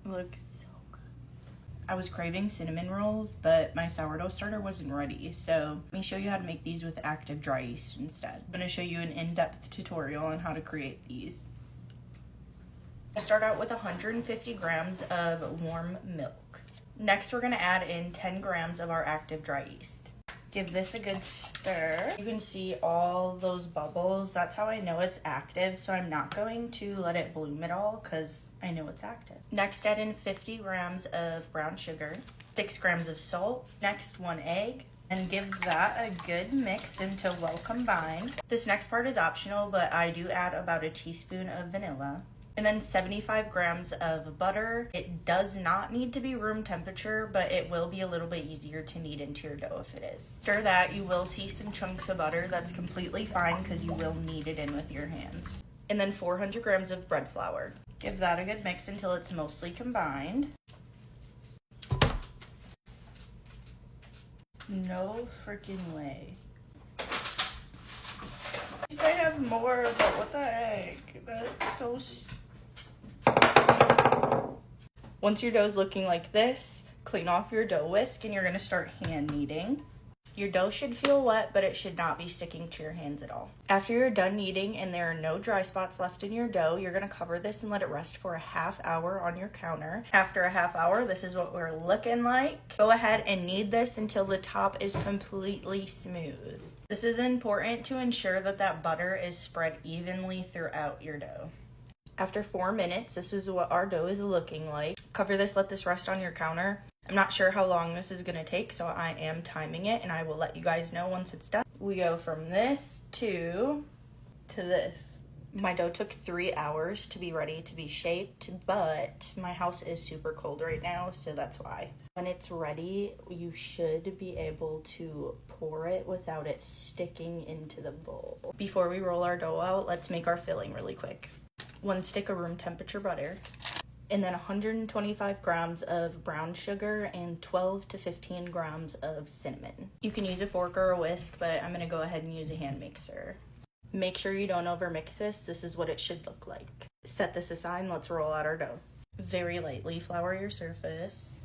Looks so good. I was craving cinnamon rolls, but my sourdough starter wasn't ready, so let me show you how to make these with active dry yeast instead. I'm going to show you an in-depth tutorial on how to create these. I start out with 150 grams of warm milk. Next, we're going to add in 10 grams of our active dry yeast. Give this a good stir. You can see all those bubbles. That's how I know it's active, so I'm not going to let it bloom at all because I know it's active. Next, add in 50 grams of brown sugar, 6 grams of salt, next 1 egg, and give that a good mix until well combined. This next part is optional, but I do add about a teaspoon of vanilla. And then 75 grams of butter. It does not need to be room temperature, but it will be a little bit easier to knead into your dough if it is. Stir that. You will see some chunks of butter. That's completely fine because you will knead it in with your hands. And then 400 grams of bread flour. Give that a good mix until it's mostly combined. No freaking way. I have more, but what the heck? That's so stupid. Once your dough is looking like this, clean off your dough whisk and you're going to start hand kneading. Your dough should feel wet, but it should not be sticking to your hands at all. After you're done kneading and there are no dry spots left in your dough, you're going to cover this and let it rest for a half hour on your counter. After a half hour, this is what we're looking like. Go ahead and knead this until the top is completely smooth. This is important to ensure that that butter is spread evenly throughout your dough. After 4 minutes, this is what our dough is looking like. Cover this, let this rest on your counter. I'm not sure how long this is gonna take, so I am timing it and I will let you guys know once it's done. We go from this to this. My dough took 3 hours to be ready to be shaped, but my house is super cold right now, so that's why. When it's ready, you should be able to pour it without it sticking into the bowl. Before we roll our dough out, let's make our filling really quick. 1 stick of room temperature butter, and then 125 grams of brown sugar and 12 to 15 grams of cinnamon. You can use a fork or a whisk, but I'm gonna go ahead and use a hand mixer. Make sure you don't overmix this. This is what it should look like. Set this aside and let's roll out our dough. Very lightly flour your surface.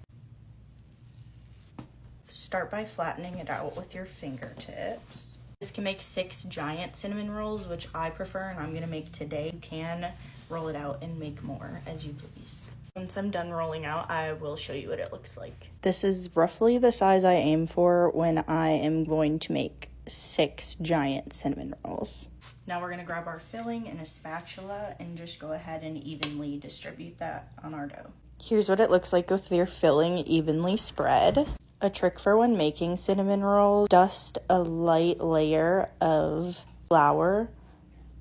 Start by flattening it out with your fingertips. This can make 6 giant cinnamon rolls, which I prefer and I'm gonna make today. You can roll it out and make more as you please. Once I'm done rolling out, I will show you what it looks like. This is roughly the size I aim for when I am going to make 6 giant cinnamon rolls. Now we're gonna grab our filling in a spatula and just go ahead and evenly distribute that on our dough. Here's what it looks like with your filling evenly spread. A trick for when making cinnamon rolls, dust a light layer of flour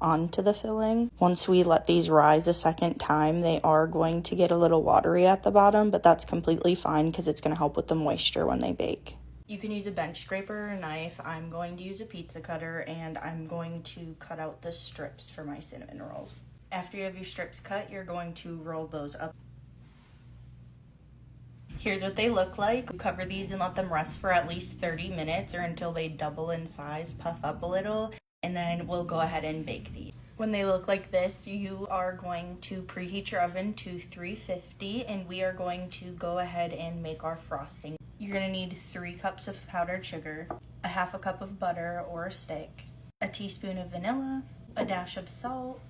onto the filling. Once we let these rise a second time, they are going to get a little watery at the bottom, but that's completely fine because it's going to help with the moisture when they bake. You can use a bench scraper or a knife. I'm going to use a pizza cutter and I'm going to cut out the strips for my cinnamon rolls. After you have your strips cut, you're going to roll those up. Here's what they look like. Cover these and let them rest for at least 30 minutes or until they double in size, puff up a little, and then we'll go ahead and bake these. When they look like this, you are going to preheat your oven to 350 and we are going to go ahead and make our frosting. You're gonna need 3 cups of powdered sugar, a half a cup of butter or a stick, a teaspoon of vanilla, a dash of salt,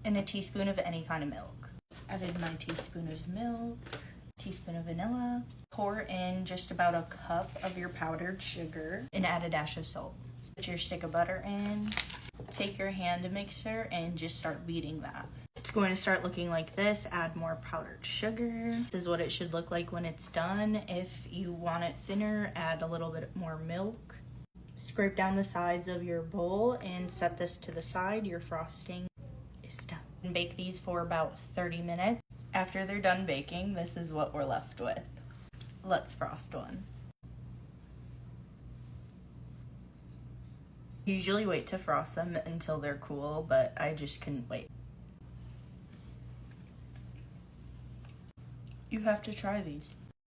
and a teaspoon of any kind of milk. Added my teaspoon of milk, teaspoon of vanilla. Pour in just about a cup of your powdered sugar and add a dash of salt. Put your stick of butter in. Take your hand mixer and just start beating that. It's going to start looking like this. Add more powdered sugar. This is what it should look like when it's done. If you want it thinner, add a little bit more milk. Scrape down the sides of your bowl and set this to the side. Your frosting is done. And bake these for about 30 minutes. After they're done baking, this is what we're left with. Let's frost one. Usually wait to frost them until they're cool, but I just couldn't wait. You have to try these.